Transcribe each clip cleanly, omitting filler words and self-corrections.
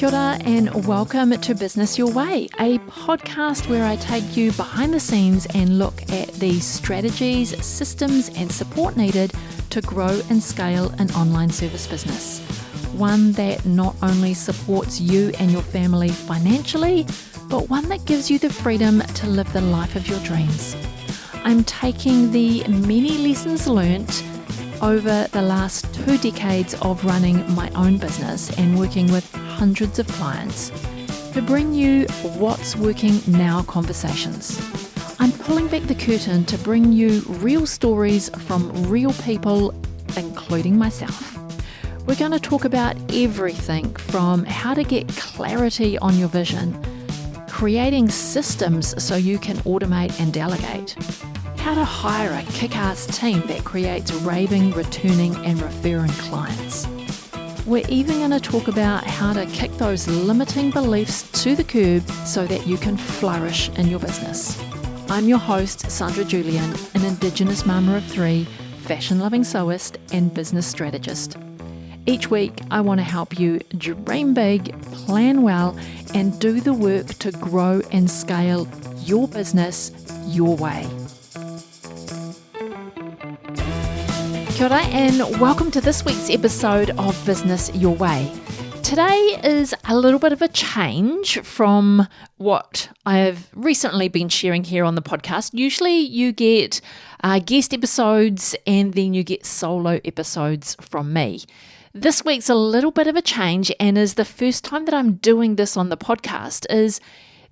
Kia ora and welcome to Business Your Way, a podcast where I take you behind the scenes and look at the strategies, systems and support needed to grow and scale an online service business. One that not only supports you and your family financially, but one that gives you the freedom to live the life of your dreams. I'm taking the many lessons learnt over the last 2 decades of running my own business and working with hundreds of clients to bring you what's working now conversations. I'm pulling back the curtain to bring you real stories from real people, including myself. We're going to talk about everything from how to get clarity on your vision, creating systems so you can automate and delegate, how to hire a kick-ass team that creates raving, returning and referring clients. We're even going to talk about how to kick those limiting beliefs to the curb so that you can flourish in your business. I'm your host, Sandra Julian, an Indigenous mama of 3, fashion-loving sewist and business strategist. Each week, I want to help you dream big, plan well, and do the work to grow and scale your business your way. Kia ora and welcome to this week's episode of Business Your Way. Today is a little bit of a change from what I have recently been sharing here on the podcast. Usually you get guest episodes and then you get solo episodes from me. This week's a little bit of a change and is the first time that I'm doing this on the podcast is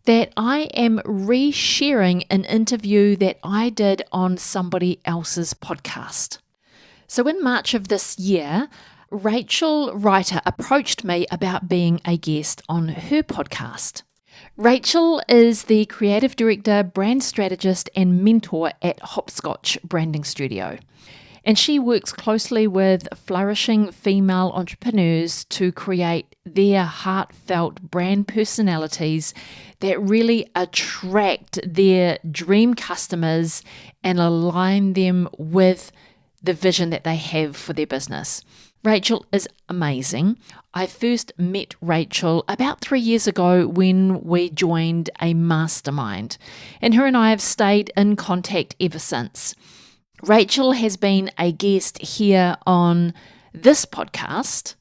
that I am re-sharing an interview that I did on somebody else's podcast. So in March of this year, Rachel Reiter approached me about being a guest on her podcast. Rachel is the creative director, brand strategist, and mentor at Hopscotch Branding Studio. And she works closely with flourishing female entrepreneurs to create their heartfelt brand personalities that really attract their dream customers and align them with the vision that they have for their business. Rachel is amazing. I first met Rachel about 3 years ago when we joined a mastermind, and her and I have stayed in contact ever since. Rachel has been a guest here on this podcast.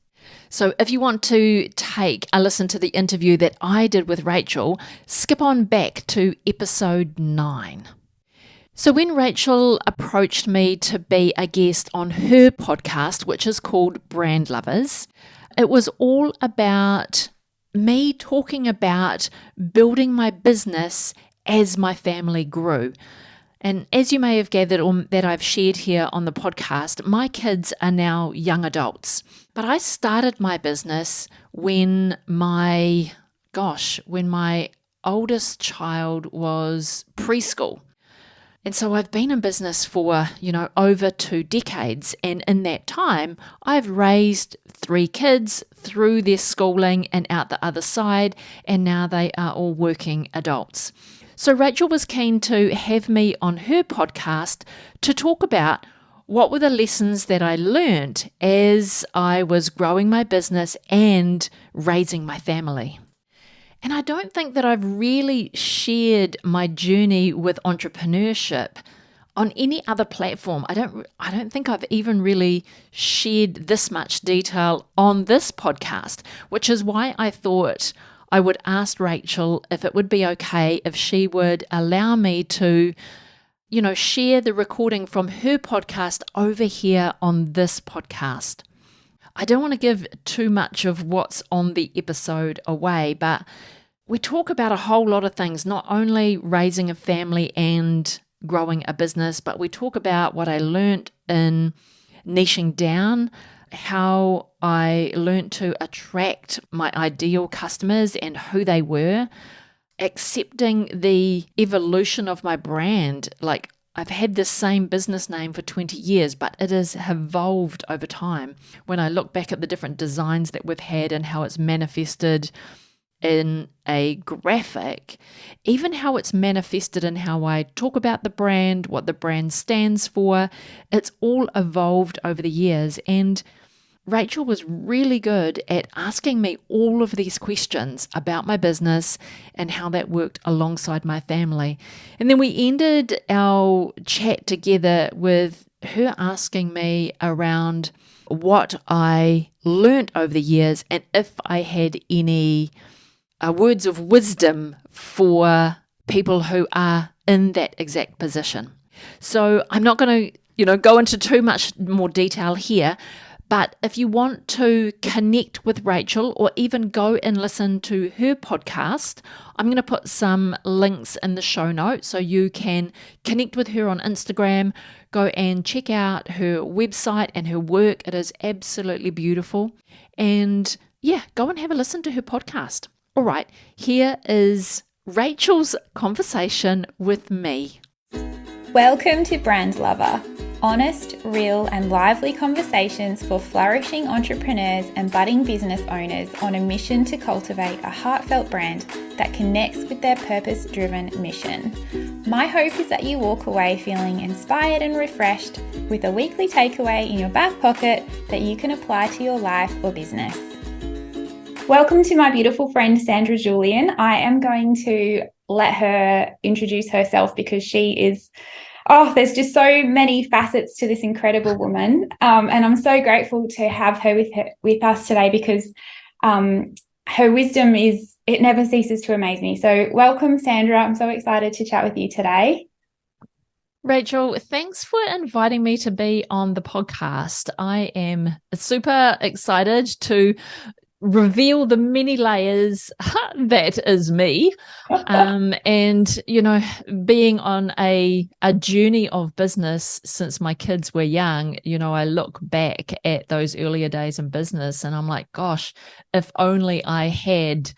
So if you want to take a listen to the interview that I did with Rachel, skip on back to episode 9. So when Rachel approached me to be a guest on her podcast, which is called Brand Lovers, it was all about me talking about building my business as my family grew. And as you may have gathered or that I've shared here on the podcast, my kids are now young adults. But I started my business when my oldest child was preschool. And so I've been in business for, over 2 decades. And in that time, I've raised 3 kids through their schooling and out the other side. And now they are all working adults. So Rachel was keen to have me on her podcast to talk about what were the lessons that I learned as I was growing my business and raising my family. And I don't think that I've really shared my journey with entrepreneurship on any other platform. I don't think I've even really shared this much detail on this podcast, which is why I thought I would ask Rachel if it would be okay if she would allow me to, share the recording from her podcast over here on this podcast. I don't want to give too much of what's on the episode away, but we talk about a whole lot of things, not only raising a family and growing a business, but we talk about what I learned in niching down, how I learned to attract my ideal customers and who they were, accepting the evolution of my brand. Like, I've had the same business name for 20 years, but it has evolved over time. When I look back at the different designs that we've had and how it's manifested in a graphic, even how it's manifested in how I talk about the brand, what the brand stands for, it's all evolved over the years. And Rachel was really good at asking me all of these questions about my business and how that worked alongside my family. And then we ended our chat together with her asking me around what I learned over the years and if I had any words of wisdom for people who are in that exact position. So I'm not going to, go into too much more detail here, but if you want to connect with Rachel or even go and listen to her podcast, I'm going to put some links in the show notes so you can connect with her on Instagram, go and check out her website and her work. It is absolutely beautiful. And yeah, go and have a listen to her podcast. All right, here is Rachel's conversation with me. Welcome to Brand Lover. Honest, real and lively conversations for flourishing entrepreneurs and budding business owners on a mission to cultivate a heartfelt brand that connects with their purpose-driven mission. My hope is that you walk away feeling inspired and refreshed with a weekly takeaway in your back pocket that you can apply to your life or business. Welcome to my beautiful friend Sandra Julian. I am going to let her introduce herself because she is there's just so many facets to this incredible woman. And I'm so grateful to have her with us today because her wisdom it never ceases to amaze me. So welcome, Sandra. I'm so excited to chat with you today. Rachel, thanks for inviting me to be on the podcast. I am super excited to reveal the many layers that is me. And, being on a journey of business since my kids were young, I look back at those earlier days in business and I'm like, gosh, if only I had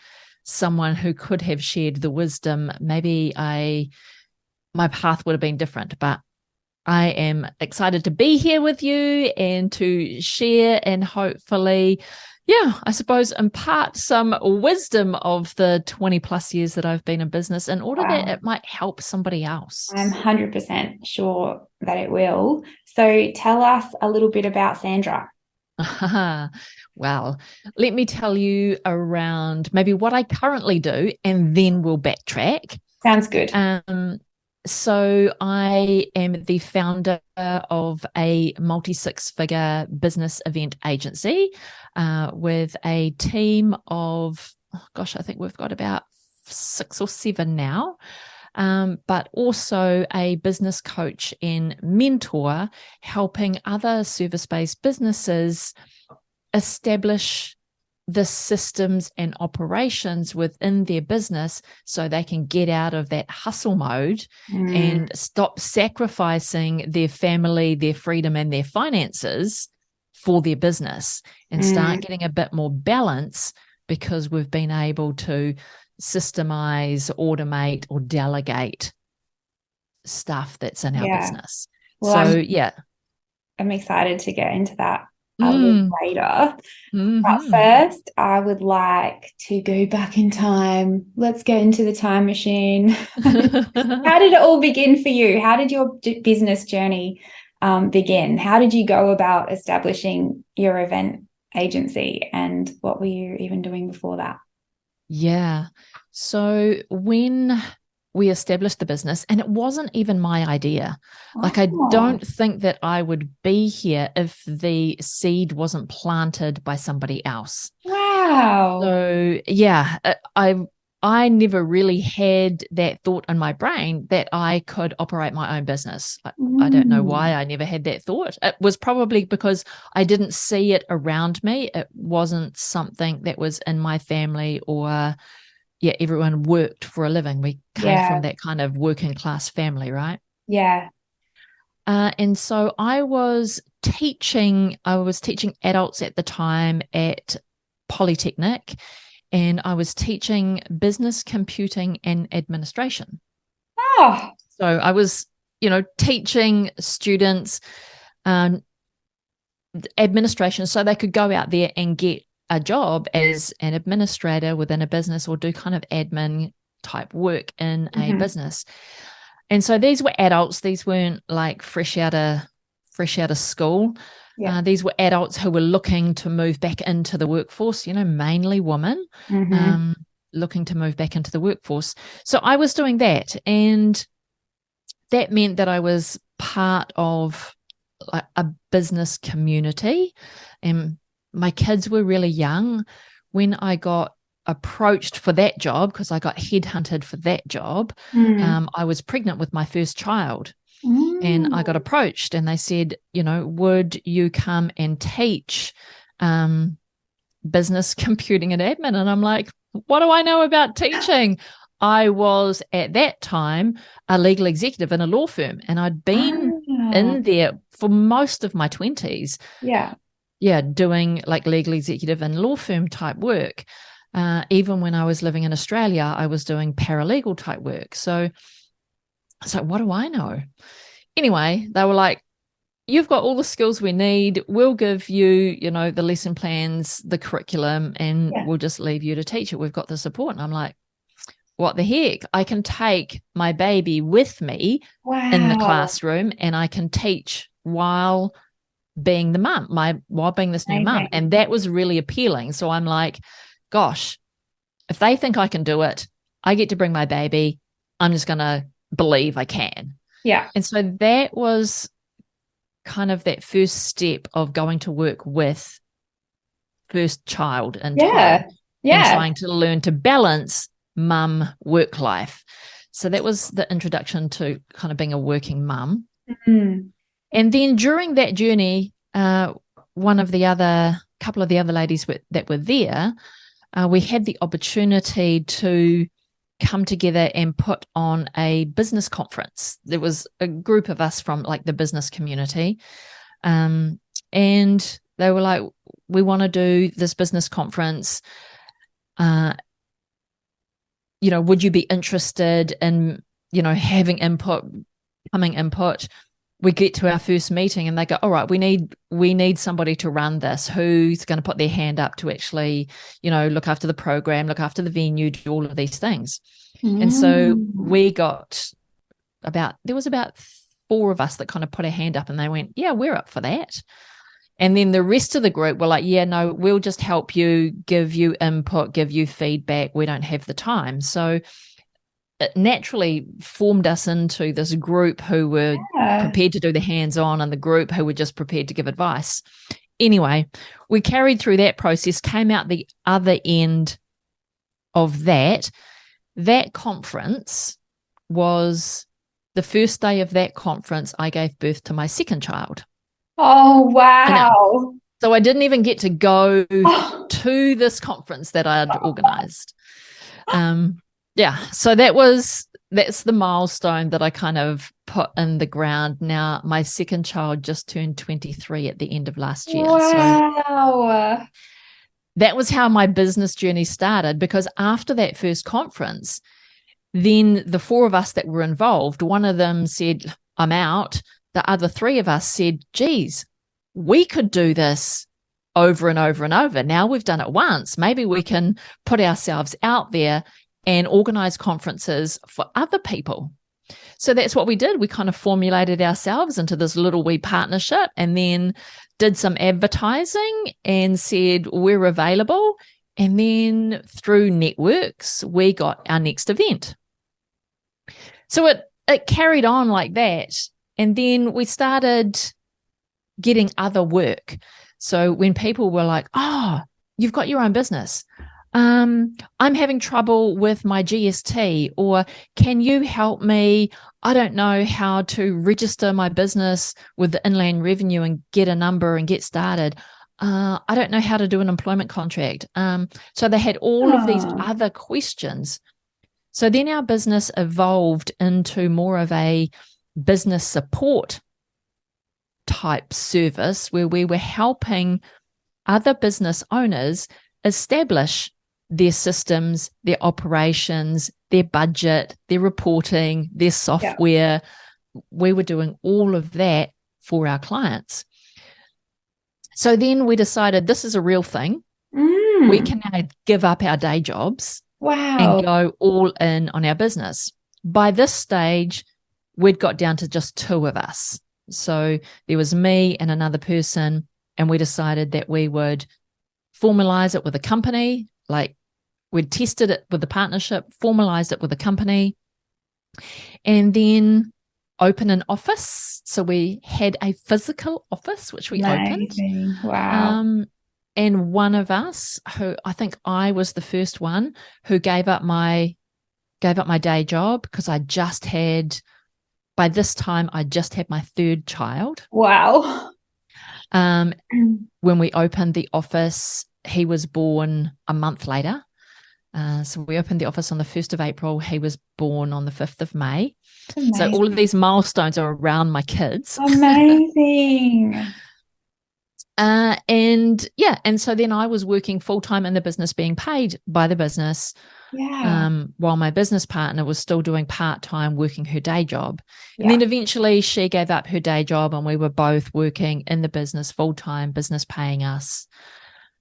someone who could have shared the wisdom, maybe my path would have been different. But I am excited to be here with you and to share and hopefully I suppose impart some wisdom of the 20 plus years that I've been in business in order that it might help somebody else. I'm 100% sure that it will. So tell us a little bit about Sandra. Well, let me tell you around maybe what I currently do and then we'll backtrack. Sounds good. So I am the founder of a multi-six-figure business event agency with a team of, I think we've got about 6 or 7 now, but also a business coach and mentor helping other service-based businesses establish the systems and operations within their business so they can get out of that hustle mode and stop sacrificing their family, their freedom, and their finances for their business and start getting a bit more balance because we've been able to systemize, automate, or delegate stuff that's in our business. Well, I'm excited to get into that a little later. But first, I would like to go back in time. Let's get into the time machine. How did it all begin for you? How did your business journey begin? How did you go about establishing your event agency? And what were you even doing before that? Yeah. So when we established the business, and it wasn't even my idea. Like, I don't think that I would be here if the seed wasn't planted by somebody else. Wow. So yeah, I never really had that thought in my brain that I could operate my own business. I don't know why I never had that thought. It was probably because I didn't see it around me. It wasn't something that was in my family or everyone worked for a living. We came from that kind of working class family, right? Yeah. And so I was teaching adults at the time at Polytechnic, and I was teaching business computing and administration. Oh. So I was, teaching students administration so they could go out there and get a job as an administrator within a business or do kind of admin type work in a business. And so these were adults. These weren't like fresh out of school. Yeah. These were adults who were looking to move back into the workforce, mainly women, looking to move back into the workforce. So I was doing that, and that meant that I was part of a business community, and my kids were really young when I got approached for that job, because I got headhunted for that job. I was pregnant with my first child, and I got approached, and they said, would you come and teach business computing and admin? And I'm like, what do I know about teaching? I was at that time a legal executive in a law firm, and I'd been in there for most of my 20s. Yeah, doing like legal executive and law firm type work. Even when I was living in Australia, I was doing paralegal type work. So what do I know? Anyway, they were like, you've got all the skills we need. We'll give you, the lesson plans, the curriculum, and we'll just leave you to teach it. We've got the support. And I'm like, what the heck? I can take my baby with me in the classroom, and I can teach while being the mum, while being this new mum. And that was really appealing. So I'm like, gosh, if they think I can do it, I get to bring my baby. I'm just going to believe I can. Yeah. And so that was kind of that first step of going to work with first child in tow, and trying to learn to balance mum work life. So that was the introduction to kind of being a working mum. And then during that journey, couple of the other ladies that were there, we had the opportunity to come together and put on a business conference. There was a group of us from like the business community, and they were like, we want to do this business conference. Would you be interested in, having input, coming input? We get to our first meeting, and they go, all right, we need somebody to run this. Who's going to put their hand up to actually, look after the program, look after the venue, do all of these things. And so we got there was about 4 of us that kind of put a hand up, and they went, yeah, we're up for that. And then the rest of the group were like, yeah, no, we'll just help you, give you input, give you feedback. We don't have the time. So it naturally formed us into this group who were prepared to do the hands-on, and the group who were just prepared to give advice. Anyway, we carried through that process, came out the other end of that. That conference was the first day of that conference. I gave birth to my second child. Oh, wow. So I didn't even get to go to this conference that I had organized. So that's the milestone that I kind of put in the ground. Now, my second child just turned 23 at the end of last year. Wow. So that was how my business journey started, because after that first conference, then the 4 of us that were involved, one of them said, I'm out. The other 3 of us said, geez, we could do this over and over and over. Now we've done it once. Maybe we can put ourselves out there and organize conferences for other people. So that's what we did. We kind of formulated ourselves into this little wee partnership, and then did some advertising and said, we're available. And then through networks, we got our next event. So it carried on like that. And then we started getting other work. So when people were like, oh, you've got your own business. I'm having trouble with my GST, or can you help me? I don't know how to register my business with the Inland Revenue and get a number and get started. I don't know how to do an employment contract. So they had all of these other questions. So then our business evolved into more of a business support type service, where we were helping other business owners establish their systems, their operations, their budget, their reporting, their software. Yeah. We were doing all of that for our clients. So then we decided this is a real thing. We can now give up our day jobs and go all in on our business. By this stage, we'd got down to just 2 of us. So there was me and another person, and we decided that we would formalize it with a company. Like, we'd tested it with the partnership, formalized it with a company, and then open an office. So we had a physical office, which we opened. Wow. And one of us, who I think I was the first one who gave up my day job, because by this time, I just had my third child. Wow. When we opened the office, he was born a month later. So we opened the office on the 1st of April. He was born on the 5th of May. So all of these milestones are around my kids. Amazing. And so then I was working full-time in the business, being paid by the business, while my business partner was still doing part-time, working her day job. And then eventually she gave up her day job, and we were both working in the business full-time, business paying us,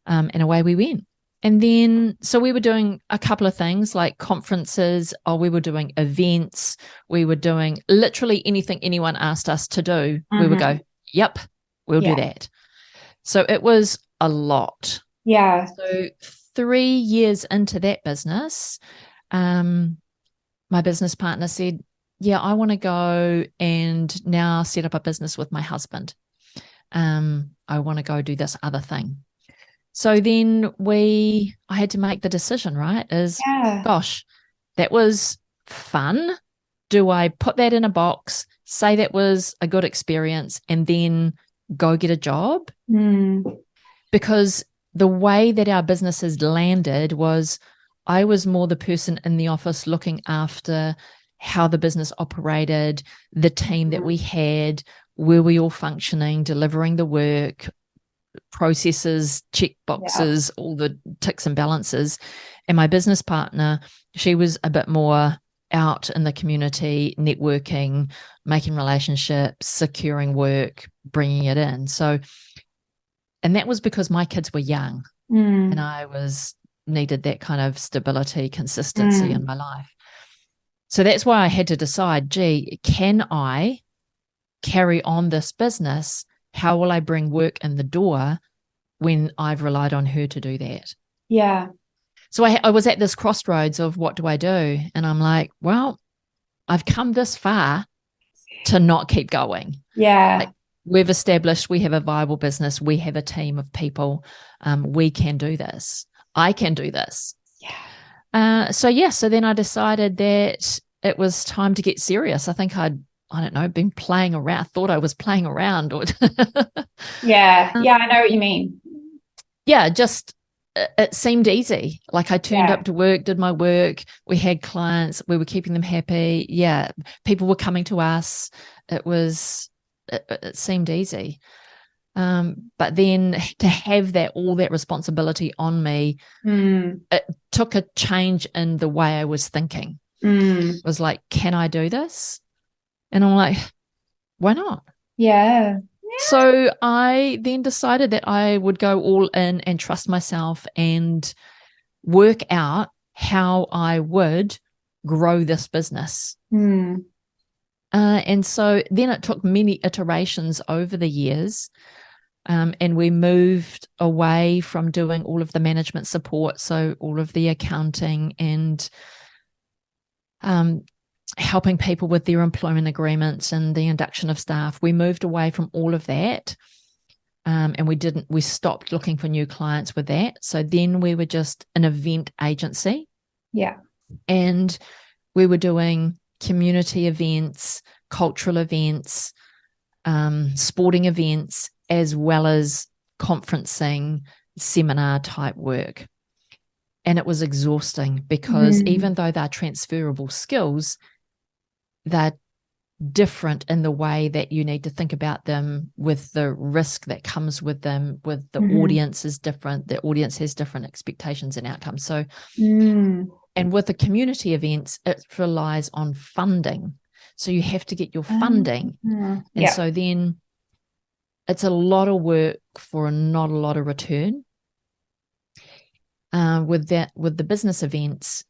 and away we went. And then, so we were doing a couple of things like conferences, we were doing events, we were doing literally anything anyone asked us to do. We would go, yep, we'll do that. So it was a lot. Yeah. So 3 years into that business, my business partner said, yeah, I want to go and now set up a business with my husband. I want to go do this other thing. So then I had to make the decision, right? Gosh, that was fun. Do I put that in a box, say that was a good experience, and then go get a job? Because the way that our business has landed was, I was more the person in the office looking after how the business operated, the team that we had, were we all functioning, delivering the work, processes, check boxes, all the ticks and balances. And my business partner, she was a bit more out in the community, networking, making relationships, securing work, bringing it in. So, and that was because my kids were young, and I needed that kind of stability, consistency in my life. So that's why I had to decide, gee, can I carry on this business? How will I bring work in the door when I've relied on her to do that? Yeah. So I was at this crossroads of, what do I do? And I'm like, well, I've come this far to not keep going. Yeah. Like, we've established we have a viable business. We have a team of people. We can do this. I can do this. Yeah. So then I decided that it was time to get serious. I think I don't know, been playing around, thought I was playing around. Yeah, I know what you mean. Yeah, just it seemed easy. Like, I turned up to work, did my work, we had clients, we were keeping them happy. Yeah, people were coming to us. It seemed easy. But then to have all that responsibility on me, it took a change in the way I was thinking. It was like, can I do this? And I'm like, why not? Yeah. So I then decided that I would go all in and trust myself and work out how I would grow this business. And so then it took many iterations over the years. And we moved away from doing all of the management support, so all of the accounting and helping people with their employment agreements and the induction of staff. We moved away from all of that. And we stopped looking for new clients with that. So then we were just an event agency. Yeah. And we were doing community events, cultural events, sporting events, as well as conferencing, seminar type work. And it was exhausting because even though they're transferable skills, they're different in the way that you need to think about them, with the risk that comes with them, with the audience is different. The audience has different expectations and outcomes. So, and with the community events, it relies on funding. So you have to get your funding. And so then it's a lot of work for not a lot of return. With the business events,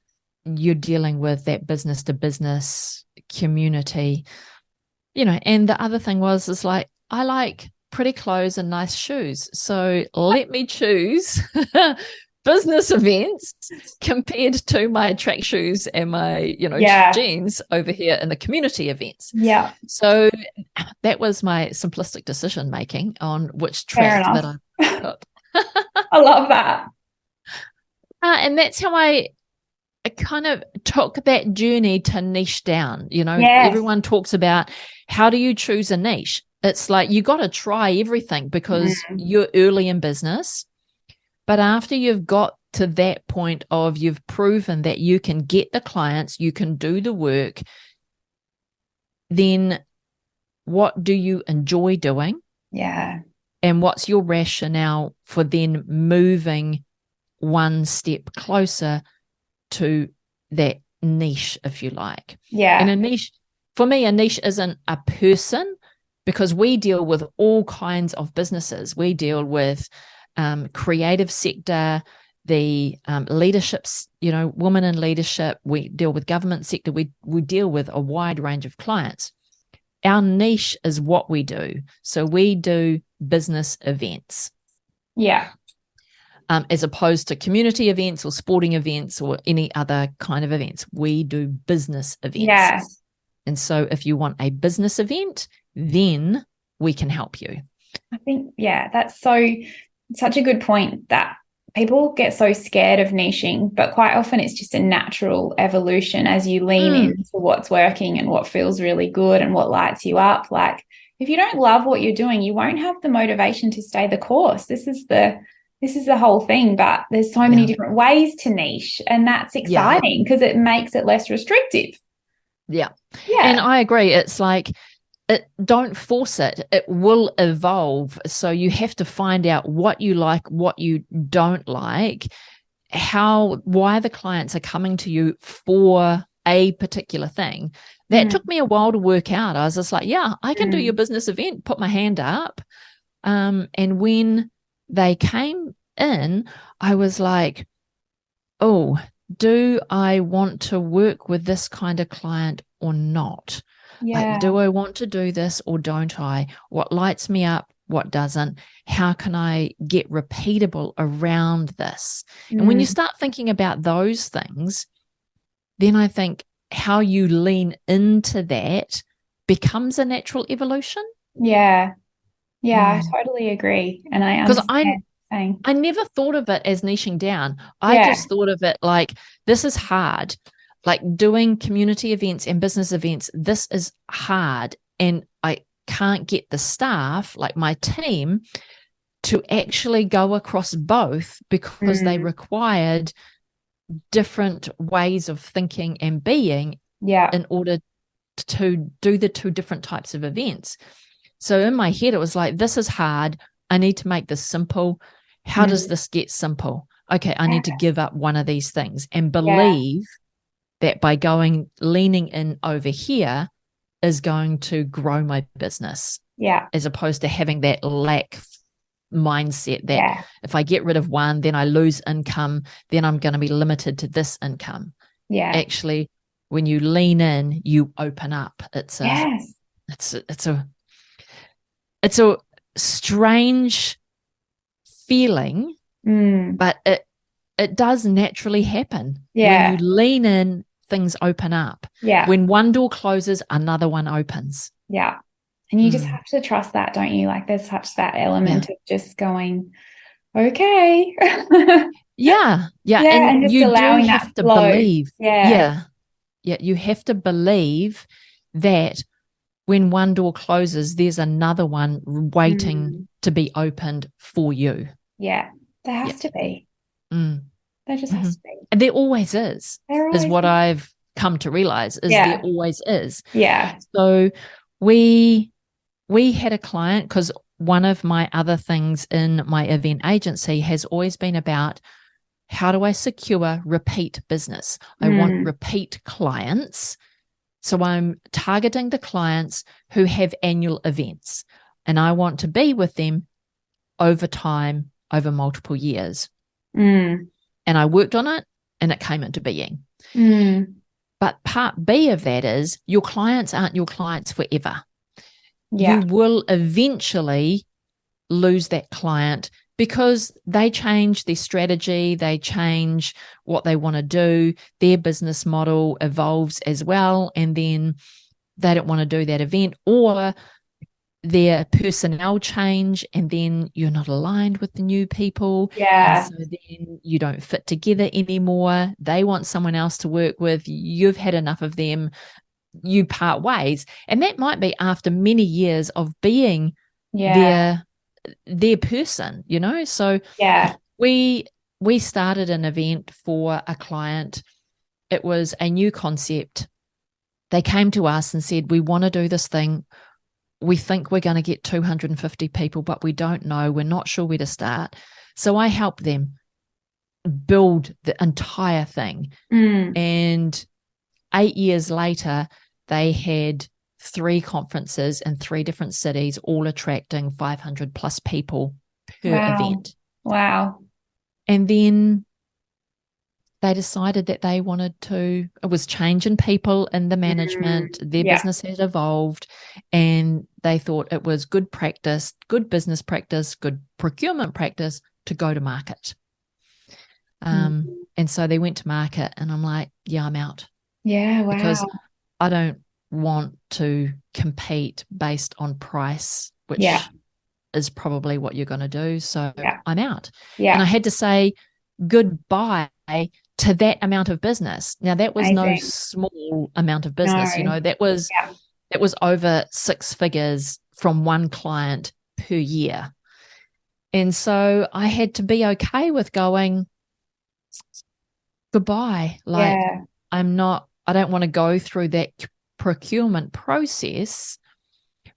you're dealing with that business to business community, and the other thing is like, I like pretty clothes and nice shoes. So let me choose business events compared to my track shoes and my, jeans over here in the community events. Yeah. So that was my simplistic decision making on which track that I put. I love that. And that's how I kind of took that journey to niche down. Everyone talks about how do you choose a niche? It's like you got to try everything because you're early in business. But after you've got to that point of you've proven that you can get the clients, you can do the work, then what do you enjoy doing? Yeah. And what's your rationale for then moving one step closer to that niche, if you like? Yeah. And a niche, for me, a niche isn't a person, because we deal with all kinds of businesses. We deal with creative sector, the leaderships, women in leadership. We deal with government sector. We deal with a wide range of clients. Our niche is what we do. So we do business events. Yeah. As opposed to community events or sporting events or any other kind of events. We do business events. Yeah. And so if you want a business event, then we can help you. I think, that's such a good point, that people get so scared of niching, but quite often it's just a natural evolution as you lean into what's working and what feels really good and what lights you up. Like, if you don't love what you're doing, you won't have the motivation to stay the course. This is the whole thing, but there's so many different ways to niche, and that's exciting because it makes it less restrictive. Yeah. And I agree. It's like, don't force it. It will evolve. So you have to find out what you like, what you don't like, why the clients are coming to you for a particular thing. That took me a while to work out. I was just like, I can do your business event, put my hand up. And when they came in, I was like, oh, do I want to work with this kind of client or not? Like, do I want to do this or don't I? What lights me up? What doesn't? How can I get repeatable around this? And when you start thinking about those things, then I think how you lean into that becomes a natural evolution. Yeah. I totally agree. And I understand. I never thought of it as niching down. I just thought of it like, this is hard. Like doing community events and business events, this is hard. And I can't get the staff, like my team, to actually go across both because they required different ways of thinking and being in order to do the two different types of events. So in my head, it was like, this is hard. I need to make this simple. How does this get simple? Okay, I need to give up one of these things and believe that by leaning in over here is going to grow my business. Yeah. As opposed to having that lack mindset that if I get rid of one, then I lose income, then I'm going to be limited to this income. Yeah. Actually, when you lean in, you open up. It's a strange feeling, but it does naturally happen. Yeah. When you lean in, things open up. Yeah. When one door closes, another one opens. Yeah. And you just have to trust that, don't you? Like there's such that element of just going, okay. Yeah. And just you allowing do that have to flow. believe. Yeah. You have to believe that when one door closes, there's another one waiting to be opened for you. Yeah. There has to be. There just has to be. And there always is. Is what I've come to realize is there always is. Yeah. So we had a client, because one of my other things in my event agency has always been about how do I secure repeat business? I want repeat clients. So I'm targeting the clients who have annual events, and I want to be with them over time, over multiple years. And I worked on it and it came into being. But part B of that is your clients aren't your clients forever. You will eventually lose that client because they change their strategy, they change what they want to do, their business model evolves as well, and then they don't want to do that event, or their personnel change and then you're not aligned with the new people. Yeah. And so then you don't fit together anymore. They want someone else to work with. You've had enough of them. You part ways. And that might be after many years of being their person, you know? So we started an event for a client. It was a new concept. They came to us and said, we want to do this thing. We think we're going to get 250 people, but we don't know. We're not sure where to start. So I helped them build the entire thing. And 8 years later, they had 3 conferences in 3 different cities, all attracting 500 plus people per event. Wow. And then they decided that they wanted to, it was change in people in the management, their business had evolved, and they thought it was good practice, good business practice, good procurement practice to go to market. And so they went to market, and I'm like, yeah, I'm out. Yeah, wow. Because I don't want to compete based on price, which is probably what you're going to do. So I'm out. And I had to say goodbye to that amount of business. Now that was no small amount of business, you know, that was over 6 figures from one client per year. And so I had to be okay with going goodbye. Like I don't want to go through that procurement process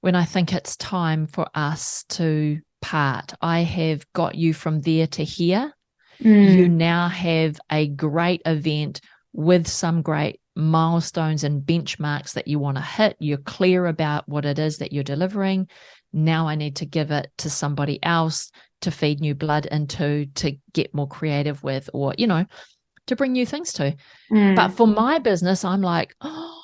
when I think it's time for us to part. I have got you from there to here. You now have a great event with some great milestones and benchmarks that you want to hit. You're clear about what it is that you're delivering. Now I need to give it to somebody else to feed new blood into, to get more creative with, or, you know, to bring new things to. But for my business, I'm like, oh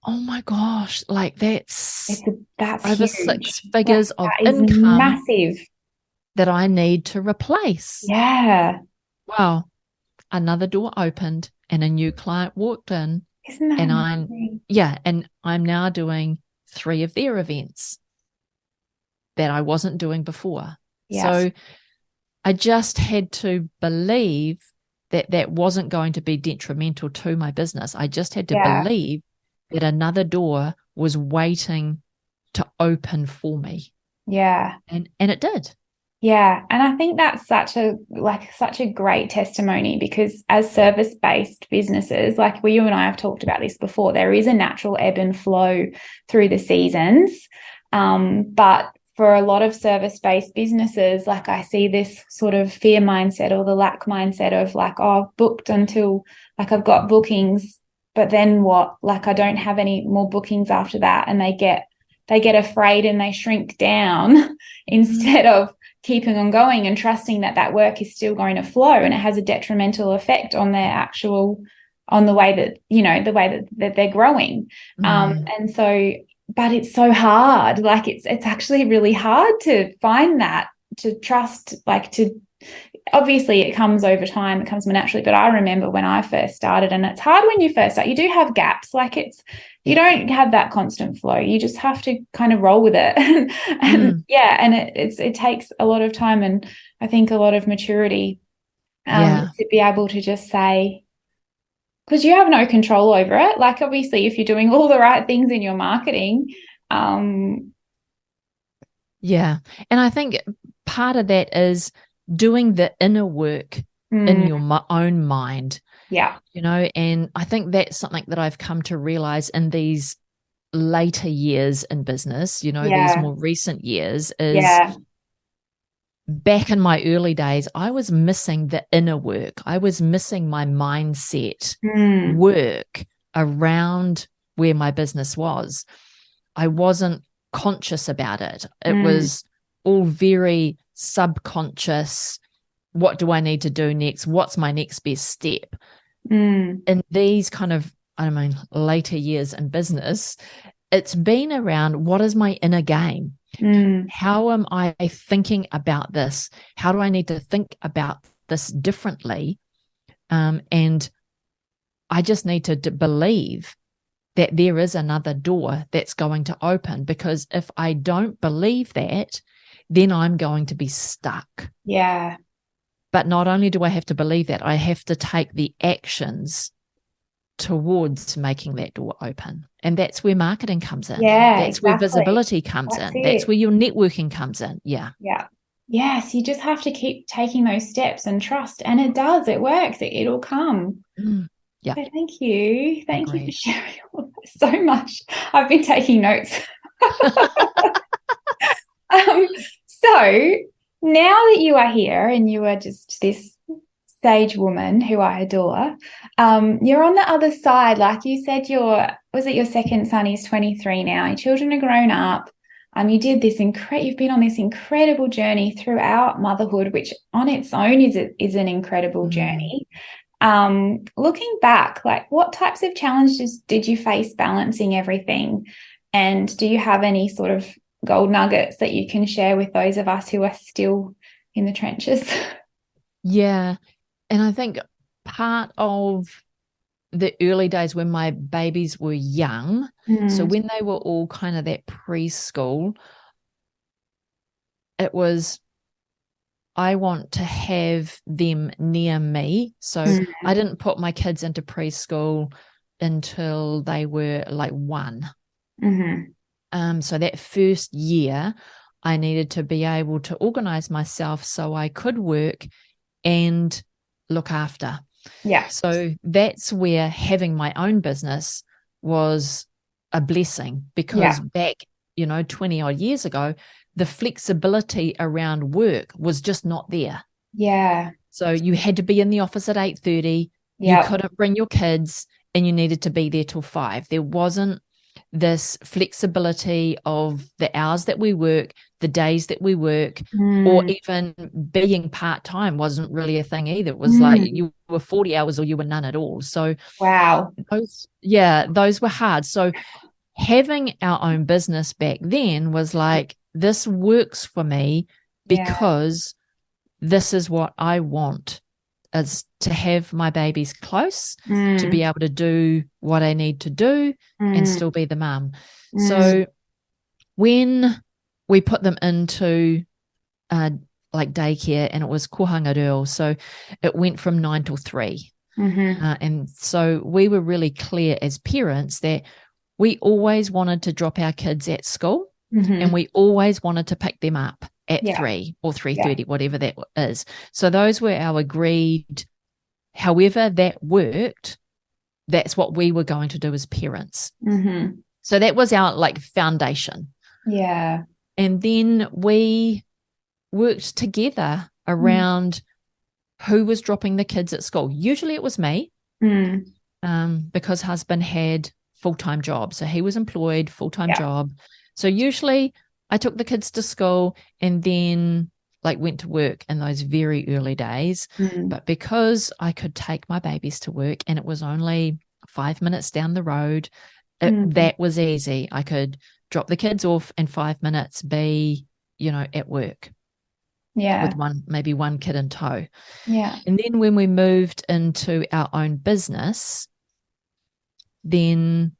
my gosh, like that's over huge. 6 figures of income. Massive. That I need to replace. Yeah. Well, another door opened and a new client walked in. Isn't that amazing? And I'm now doing 3 of their events that I wasn't doing before. Yes. So I just had to believe that that wasn't going to be detrimental to my business. I just had to believe that another door was waiting to open for me. Yeah. And it did. Yeah. And I think that's such a great testimony, because as service-based businesses, like you and I have talked about this before, there is a natural ebb and flow through the seasons. But for a lot of service-based businesses, like I see this sort of fear mindset or the lack mindset of like, oh, I've booked until like I've got bookings, but then what? Like I don't have any more bookings after that. And they get afraid and they shrink down instead of keeping on going and trusting that work is still going to flow, and it has a detrimental effect on the way that they're growing. And so, but it's so hard. Like it's actually really hard to find that, to trust, like to, obviously it comes over time, it comes more naturally. But I remember when I first started, and it's hard when you first start, you do have gaps. Like you don't have that constant flow. You just have to kind of roll with it. and it takes a lot of time, and I think a lot of maturity to be able to just say, because you have no control over it. Like obviously if you're doing all the right things in your marketing. And I think part of that is doing the inner work in your own mind. Yeah. You know, and I think that's something that I've come to realize in these later years in business, you know, these more recent years, is back in my early days, I was missing the inner work. I was missing my mindset work around where my business was. I wasn't conscious about it. It was all very subconscious. What do I need to do next? What's my next best step? In these kind of, later years in business, it's been around what is my inner game? How am I thinking about this? How do I need to think about this differently? And I just need to believe that there is another door that's going to open, because if I don't believe that, then I'm going to be stuck. Yeah. But not only do I have to believe that, I have to take the actions towards making that door open. And that's where marketing comes in. Yeah, That's where exactly. visibility comes in. That's where your networking comes in. Yeah. Yeah. Yes, you just have to keep taking those steps and trust. And it does, it works. It'll come. Yeah. So thank you. Thank you for Agreed. sharing all of this so much. I've been taking notes. So now that you are here and you are just this sage woman who I adore, you're on the other side. Like you said, was it your second son? He's 23 now. Your children are grown up. You did this you've been on this incredible journey throughout motherhood, which on its own is an incredible journey. Looking back, like what types of challenges did you face balancing everything? And do you have any sort of gold nuggets that you can share with those of us who are still in the trenches? Yeah. And I think part of the early days when my babies were young, so when they were all kind of that preschool, it was, I want to have them near me. So I didn't put my kids into preschool until they were like 1. So that first year, I needed to be able to organize myself so I could work and look after. Yeah. So that's where having my own business was a blessing, because back, 20 odd years ago, the flexibility around work was just not there. Yeah. So you had to be in the office at 8:30. You couldn't bring your kids, and you needed to be there till 5. There wasn't this flexibility of the hours that we work, the days that we work, or even being part-time wasn't really a thing either. It was like you were 40 hours or you were none at all. So wow, those were hard. So having our own business back then was like, this works for me because this is what I want, is to have my babies close, to be able to do what I need to do and still be the mum. So when we put them into like daycare, and it was kohangareo, so it went from 9 till 3. And so we were really clear as parents that we always wanted to drop our kids at school, and we always wanted to pick them up at 3 or 3:30, whatever that is. So those were our agreed. However that worked, that's what we were going to do as parents. So that was our like foundation. Yeah. And then we worked together around who was dropping the kids at school. Usually it was me, because husband had full-time job. So he was employed, full-time job. So usually I took the kids to school and then like went to work in those very early days. But because I could take my babies to work and it was only 5 minutes down the road, that was easy. I could drop the kids off and 5 minutes be, at work. With maybe one kid in tow. And then when we moved into our own business, then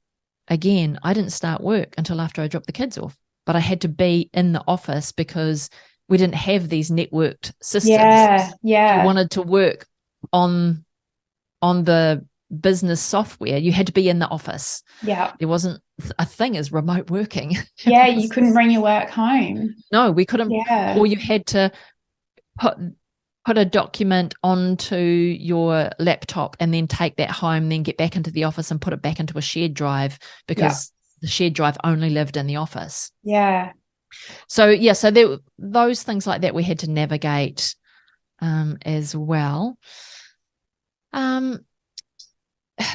again, I didn't start work until after I dropped the kids off, but I had to be in the office because we didn't have these networked systems. You wanted to work on the business software, you had to be in the office. There wasn't a thing as remote working. You couldn't bring your work home. No, we couldn't. Or you had to put a document onto your laptop and then take that home, then get back into the office and put it back into a shared drive, because the shared drive only lived in the office. So there, those things like that we had to navigate as well.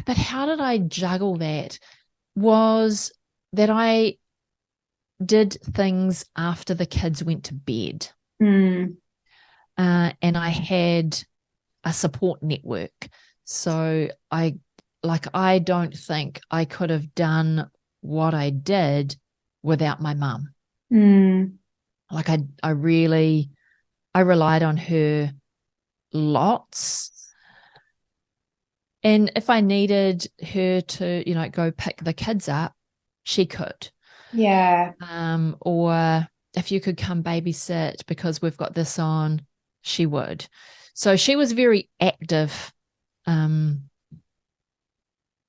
But how did I juggle that? Was that I did things after the kids went to bed. And I had a support network. So I don't think I could have done what I did without my mum. Like I relied on her lots. And if I needed her to, go pick the kids up, she could. Yeah. Or if you could come babysit because we've got this on, she would. So she was very active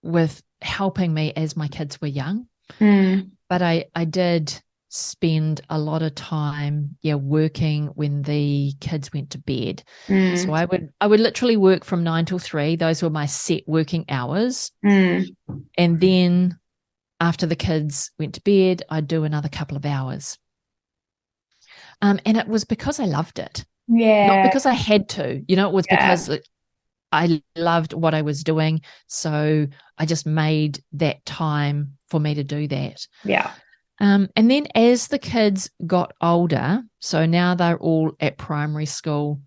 with helping me as my kids were young. But I did spend a lot of time working when the kids went to bed. So I would literally work from 9 till 3. Those were my set working hours. And then after the kids went to bed, I'd do another couple of hours. And it was because I loved it. Not because I had to. It was because I loved what I was doing. So I just made that time for me to do that. Yeah. And then as the kids got older, so now they're all at primary school.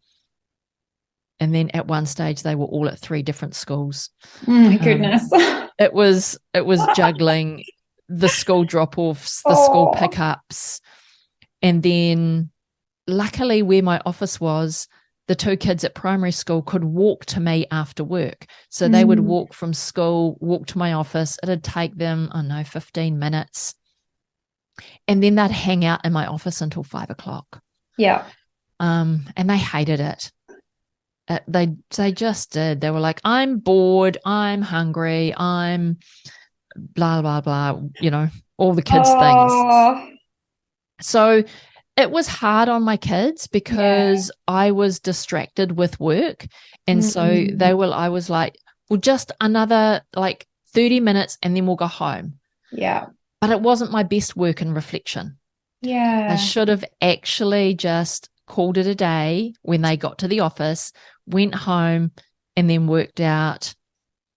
And then at one stage, they were all at 3 different schools. Oh my goodness. It was juggling the school drop-offs, the school pickups. And then luckily where my office was, the 2 kids at primary school could walk to me after work. So they would walk from school, walk to my office. It'd take them, 15 minutes. And then they'd hang out in my office until 5 o'clock. Yeah. And they hated it. They just did. They were like, I'm bored. I'm hungry. I'm blah, blah, blah, all the kids' things. So it was hard on my kids because I was distracted with work. And so I was like, well, just another 30 minutes and then we'll go home. Yeah. But it wasn't my best work and reflection. Yeah. I should have actually just called it a day when they got to the office, went home, and then worked out,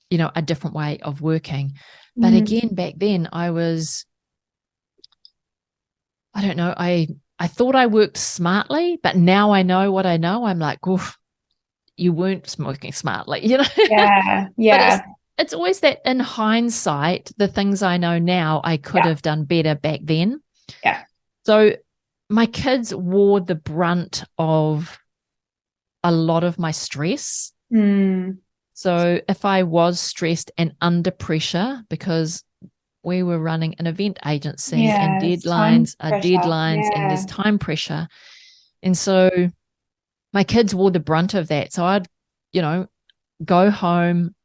a different way of working. But again, back then I don't know, I thought I worked smartly, but now I know what I know. I'm like, oof, you weren't working smartly, Yeah. Yeah. But it's always that in hindsight, the things I know now, I could have done better back then. Yeah. So my kids wore the brunt of a lot of my stress. So if I was stressed and under pressure, because we were running an event agency and deadlines are deadlines and there's time pressure. And so my kids wore the brunt of that. So I'd, go home.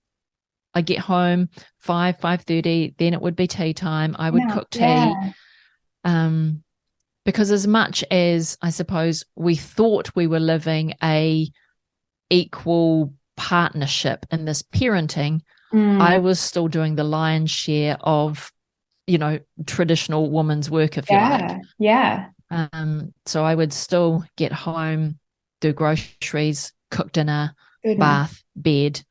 I get home 5:30, then it would be tea time. I would cook tea. Because as much as I suppose we thought we were living a equal partnership in this parenting, I was still doing the lion's share of, traditional woman's work, if you like. Yeah. So I would still get home, do groceries, cook dinner, bath, bed,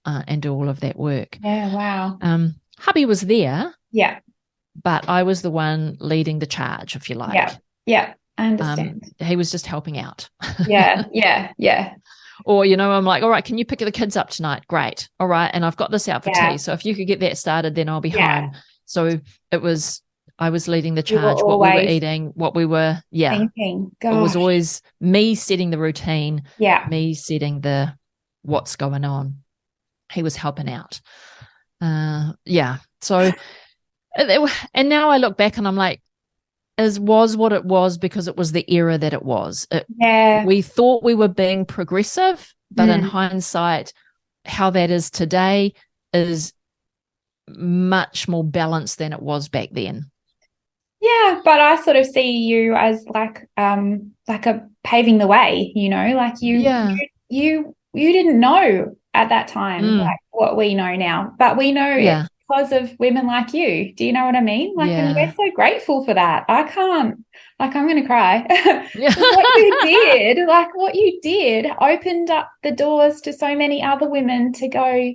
and do all of that work. Yeah, wow. Hubby was there. Yeah. But I was the one leading the charge, if you like. Yeah. I understand. He was just helping out. Yeah. Or, I'm like, all right, can you pick the kids up tonight? Great. All right. And I've got this out for tea. So if you could get that started, then I'll be home. So I was leading the charge, what we were eating, what we were, thinking. Gosh. It was always me setting the routine, me setting the what's going on. He was helping out. So, and now I look back and I'm like, it was what it was because it was the era that it was. We thought we were being progressive, but in hindsight, how that is today is much more balanced than it was back then. Yeah, but I sort of see you as like a paving the way, like you didn't know at that time like what we know now, but we know it because of women like you. Do you know what I mean? And we're so grateful for that. I'm going to cry. What you did opened up the doors to so many other women to go,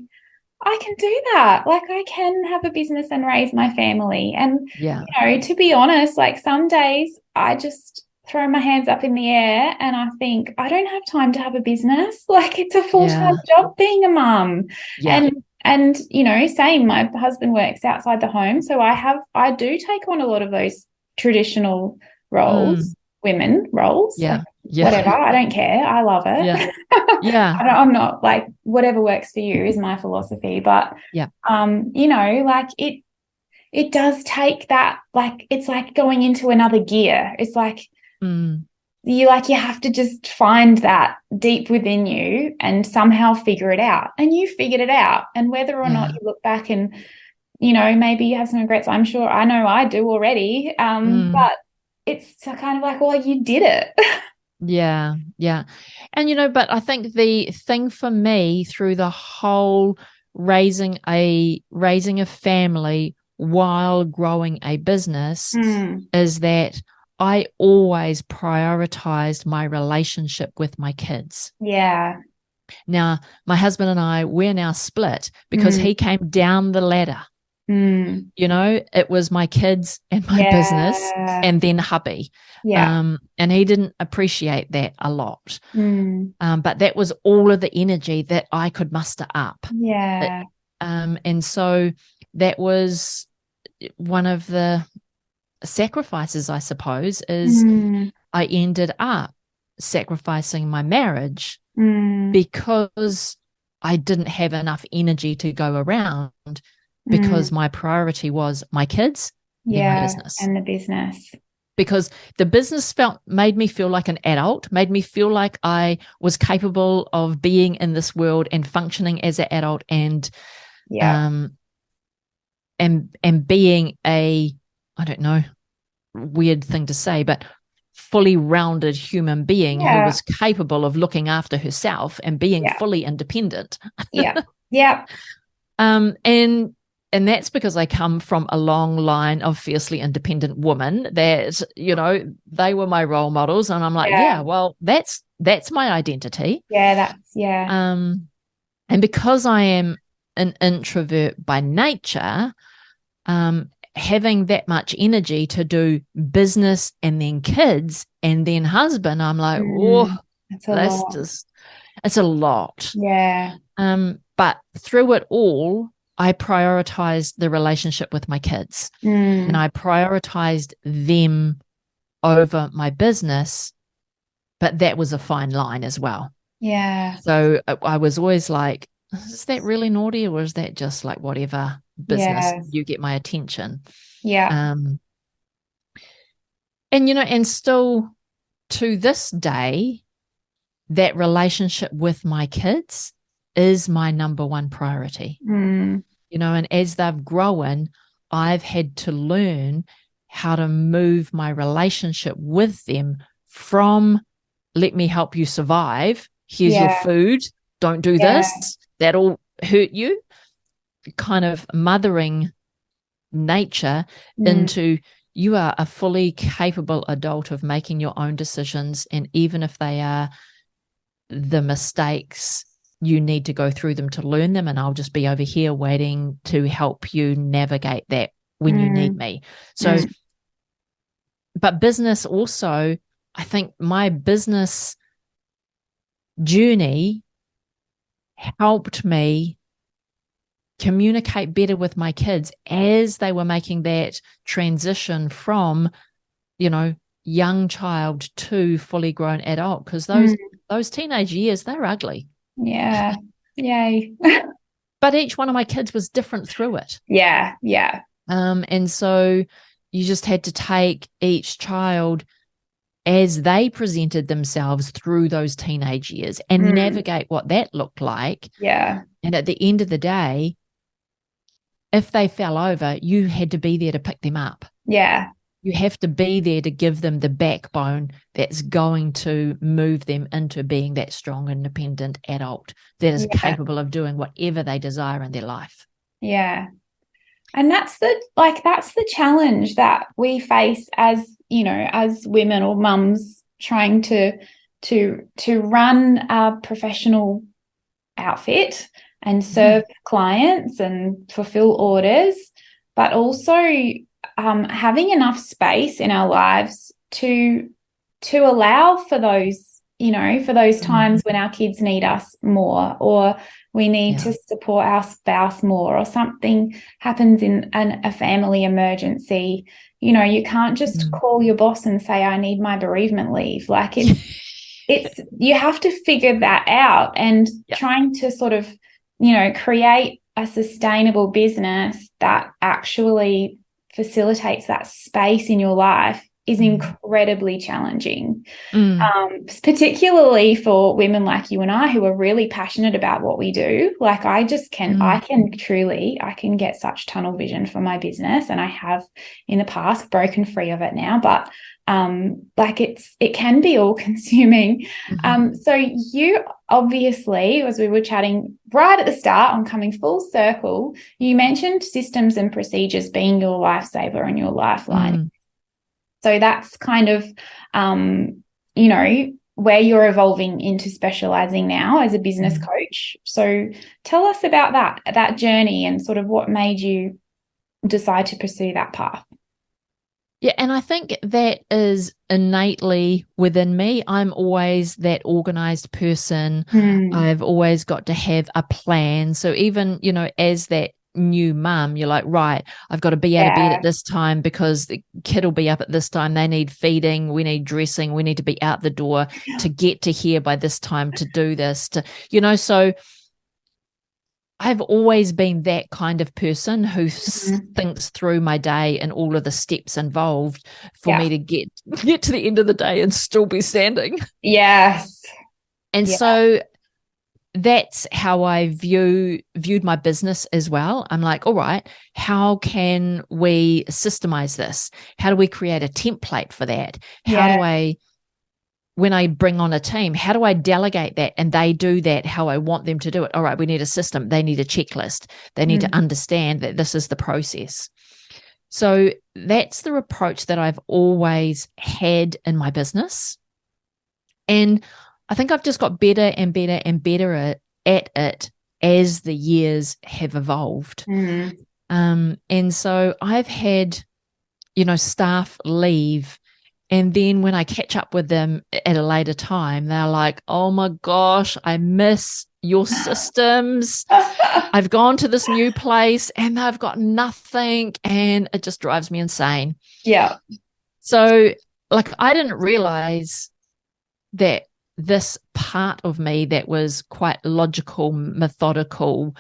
I can do that. I can have a business and raise my family. And, to be honest, some days I just throw my hands up in the air and I think, I don't have time to have a business. It's a full-time job being a mum. Yeah. And, same, my husband works outside the home. So I do take on a lot of those traditional roles, women roles, Yeah. like Yeah. whatever. I don't care. I love it. Yeah. Yeah. I'm not like, whatever works for you is my philosophy. But, Yeah. you know, like it does take that, like, it's like going into another gear. It's like, you have to just find that deep within you and somehow figure it out. And you figured it out. And whether or not you look back and, you know, maybe you have some regrets, I'm sure, I know I do already. But it's kind of like, well, you did it. Yeah. Yeah. And, you know, but I think the thing for me through the whole raising a family while growing a business is that I always prioritized my relationship with my kids. Yeah. Now, my husband and I, we're now split because he came down the ladder. You know, it was my kids and my business and then hubby. And he didn't appreciate that a lot. But that was all of the energy that I could muster up. Yeah. And so that was one of the sacrifices, I suppose, is I ended up sacrificing my marriage because I didn't have enough energy to go around because my priority was my kids and my business. And the business. Because the business made me feel like an adult, made me feel like I was capable of being in this world and functioning as an adult and being a, I don't know, weird thing to say, but fully rounded human being who was capable of looking after herself and being fully independent. And that's because I come from a long line of fiercely independent women that, you know, they were my role models. And I'm like, well, that's my identity. And because I am an introvert by nature, having that much energy to do business and then kids and then husband, I'm like, it's a lot. But through it all, I prioritized the relationship with my kids and I prioritized them over my business, but that was a fine line as well. So I was always like, is that really naughty or is that just like whatever business, you get my attention? And, you know, and still to this day, that relationship with my kids is my number one priority. You know, and as they've grown, I've had to learn how to move my relationship with them from let me help you survive. Here's your food. Don't do this. That'll hurt you. Kind of mothering nature into you are a fully capable adult of making your own decisions. And even if they are the mistakes, you need to go through them to learn them, and I'll just be over here waiting to help you navigate that when you need me. So, but business also, I think my business journey helped me communicate better with my kids as they were making that transition from, you know, young child to fully grown adult, because those teenage years, they're ugly. Yay. But each one of my kids was different through it. And so you just had to take each child as they presented themselves through those teenage years and navigate what that looked like. And at the end of the day, if they fell over, you had to be there to pick them up. You have to be there to give them the backbone that's going to move them into being that strong, independent adult that is capable of doing whatever they desire in their life. And that's the challenge that we face as, you know, as women or mums trying to run a professional outfit and serve clients and fulfill orders, but also having enough space in our lives to allow for those for those times when our kids need us more, or we need to support our spouse more, or something happens in a family emergency. You can't just call your boss and say, I need my bereavement leave. Like it's you have to figure that out, and trying to sort of, create a sustainable business that actually facilitates that space in your life is incredibly challenging, particularly for women like you and I who are really passionate about what we do. Like I can get such tunnel vision for my business, and I have in the past broken free of it now, but it can be all consuming. So you obviously, as we were chatting right at the start on coming full circle, you mentioned systems and procedures being your lifesaver and your lifeline. So that's kind of, where you're evolving into specializing now as a business coach. So tell us about that journey and sort of what made you decide to pursue that path. Yeah, and I think that is innately within me. I'm always that organized person. I've always got to have a plan. So even, as that new mum, you're like, right, I've got to be out of bed at this time because the kid will be up at this time. They need feeding, we need dressing, we need to be out the door to get to here by this time to do this, so I've always been that kind of person who thinks through my day and all of the steps involved for me to get to the end of the day and still be standing. Yes. And so that's how I viewed my business as well. I'm like, all right, how can we systemize this? How do we create a template for that? How do I, when I bring on a team, how do I delegate that and they do that how I want them to do it? All right, we need a system. They need a checklist. They need to understand that this is the process. So that's the approach that I've always had in my business. And I think I've just got better and better and better at it as the years have evolved. And so I've had, staff leave. And then when I catch up with them at a later time, they're like, oh my gosh, I miss your systems. I've gone to this new place and they've got nothing. And it just drives me insane. Yeah. So I didn't realize that this part of me that was quite logical, methodical,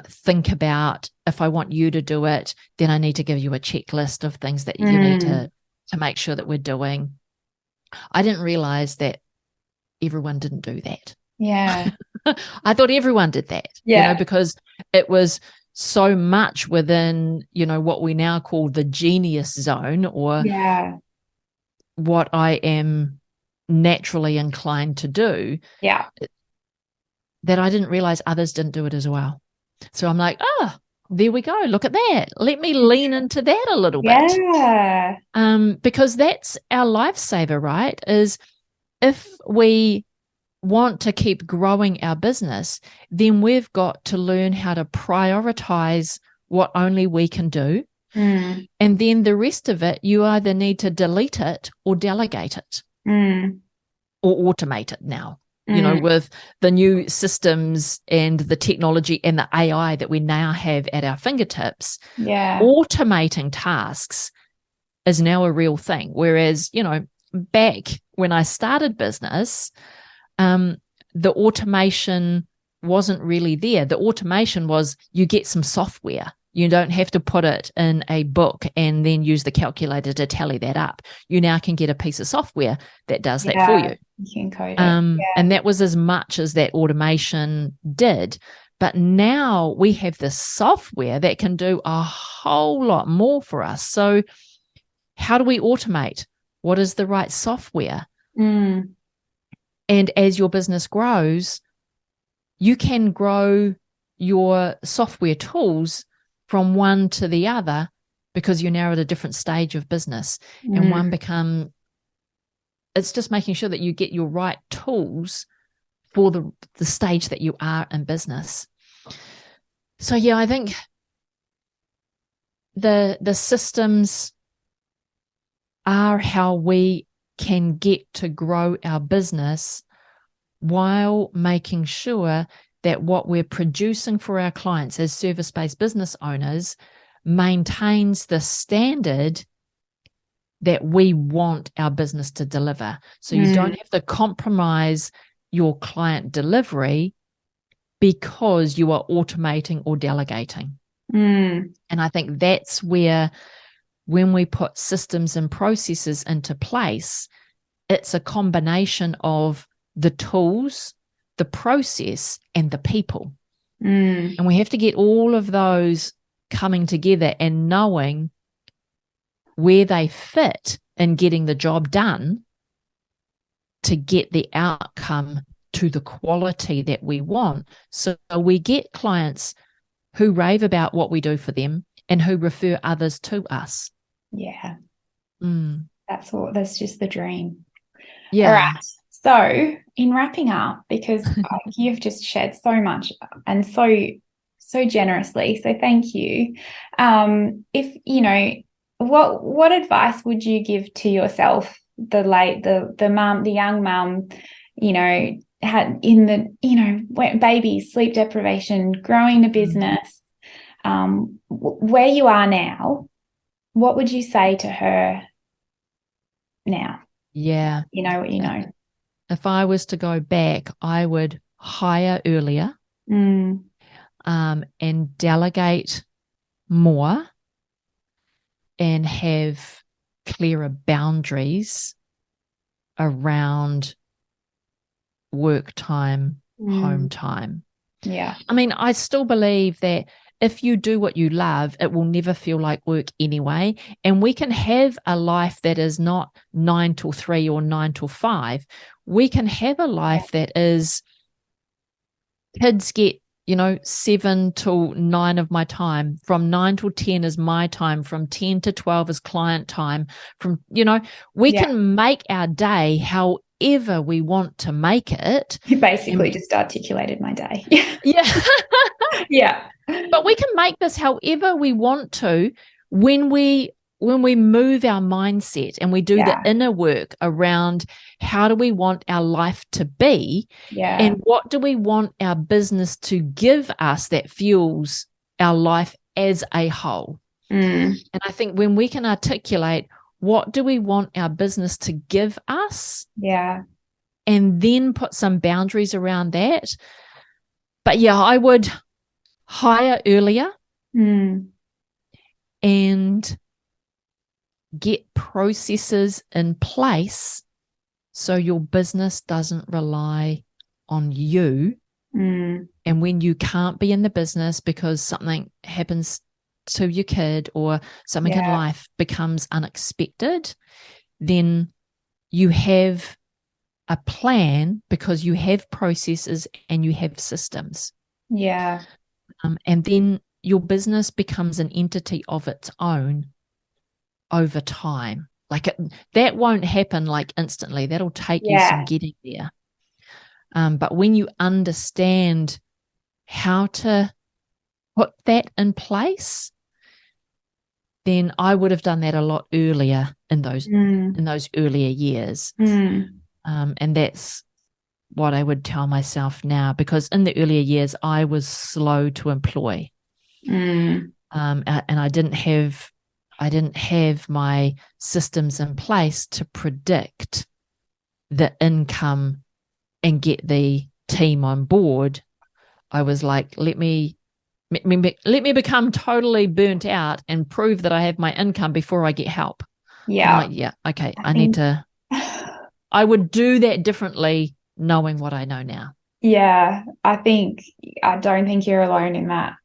think about, if I want you to do it, then I need to give you a checklist of things that you need to make sure that we're doing. I didn't realize that everyone didn't do that. Yeah. I thought everyone did that, because it was so much within, what we now call the genius zone, or what I am naturally inclined to do, that I didn't realize others didn't do it as well. So I'm like, there we go. Look at that. Let me lean into that a little bit. Because that's our lifesaver, right? Is if we want to keep growing our business, then we've got to learn how to prioritize what only we can do. And then the rest of it, you either need to delete it or delegate it or automate it now. With the new systems and the technology and the AI that we now have at our fingertips, automating tasks is now a real thing. Whereas, back when I started business, the automation wasn't really there. The automation was you get some software. You don't have to put it in a book and then use the calculator to tally that up. You now can get a piece of software that does that for you. You can code it. And that was as much as that automation did. But now we have this software that can do a whole lot more for us. So how do we automate? What is the right software? And as your business grows, you can grow your software tools from one to the other because you're now at a different stage of business. And one it's just making sure that you get your right tools for the stage that you are in business. So I think the systems are how we can get to grow our business while making sure that what we're producing for our clients as service-based business owners maintains the standard that we want our business to deliver. So you don't have to compromise your client delivery because you are automating or delegating. And I think that's where, when we put systems and processes into place, it's a combination of the tools, the process, and the people. And we have to get all of those coming together and knowing where they fit in getting the job done to get the outcome to the quality that we want. So we get clients who rave about what we do for them and who refer others to us. Yeah. That's just the dream. Yeah. All right. So in wrapping up, because you've just shared so much and so generously, so thank you. If what advice would you give to yourself, the young mum, had in the, babies, sleep deprivation, growing a business, where you are now, what would you say to her now? Yeah. You know what you know. If I was to go back, I would hire earlier and delegate more and have clearer boundaries around work time, home time. Yeah. I mean, I still believe that if you do what you love, it will never feel like work anyway. And we can have a life that is not 9 till 3 or 9 till 5. We can have a life that is, kids get, 7 till 9 of my time. From 9 till 10 is my time. From 10 to 12 is client time. We can make our day however we want to make it. You basically just articulated my day. Yeah. Yeah. But we can make this however we want to when we move our mindset and we do the inner work around how do we want our life to be, and what do we want our business to give us that fuels our life as a whole. And I think when we can articulate what do we want our business to give us, and then put some boundaries around that. But I would hire earlier and get processes in place so your business doesn't rely on you. And when you can't be in the business because something happens to your kid or something in life becomes unexpected, then you have a plan because you have processes and you have systems. Yeah. And then your business becomes an entity of its own over time. That won't happen instantly. That'll take you some getting there. But when you understand how to put that in place, then I would have done that a lot earlier in those earlier years. And that's what I would tell myself now, because in the earlier years I was slow to employ, and I didn't have my systems in place to predict the income and get the team on board. I was like, let me become totally burnt out and prove that I have my income before I get help. Okay, I would do that differently knowing what I know now. Yeah, I don't think you're alone in that.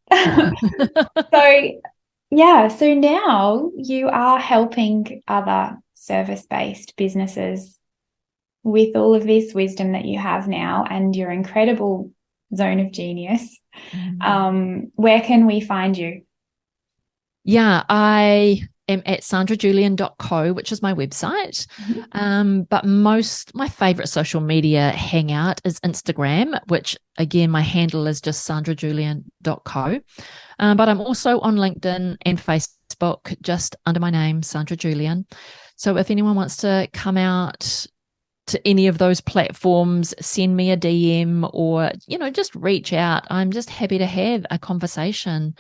So now you are helping other service-based businesses with all of this wisdom that you have now and your incredible zone of genius. Where can we find you? I am at sandrajulian.co, which is my website. But my favorite social media hangout is Instagram, which again, my handle is just sandrajulian.co. But I'm also on LinkedIn and Facebook, just under my name, Sandra Julian. So if anyone wants to come out to any of those platforms, send me a DM or, just reach out. I'm just happy to have a conversation.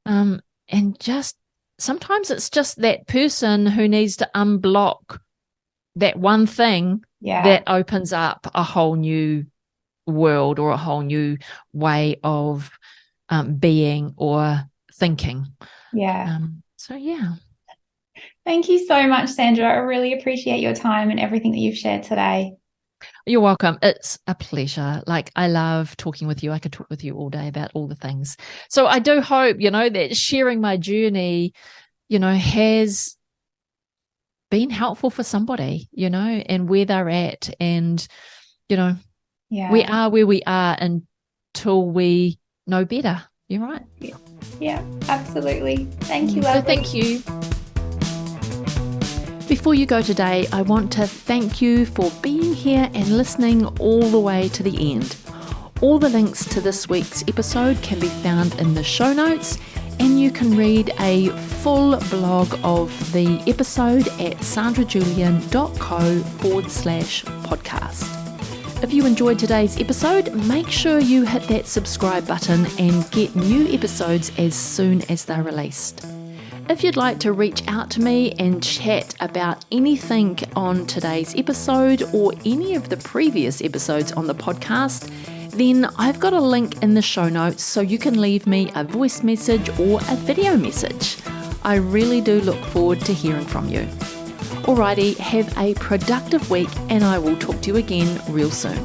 And just sometimes it's just that person who needs to unblock that one thing that opens up a whole new world or a whole new way of being or thinking. Thank you so much, Sandra. I really appreciate your time and everything that you've shared today. You're welcome. It's a pleasure. I love talking with you. I could talk with you all day about all the things. So I do hope, that sharing my journey, has been helpful for somebody, and where they're at. And, we are where we are until we know better. You're right. Yeah, absolutely. Thank you, lovely. So thank you. Before you go today, I want to thank you for being here and listening all the way to the end. All the links to this week's episode can be found in the show notes, and you can read a full blog of the episode at sandrajulian.co/podcast. If you enjoyed today's episode, make sure you hit that subscribe button and get new episodes as soon as they're released. If you'd like to reach out to me and chat about anything on today's episode or any of the previous episodes on the podcast, then I've got a link in the show notes so you can leave me a voice message or a video message. I really do look forward to hearing from you. Alrighty, have a productive week and I will talk to you again real soon.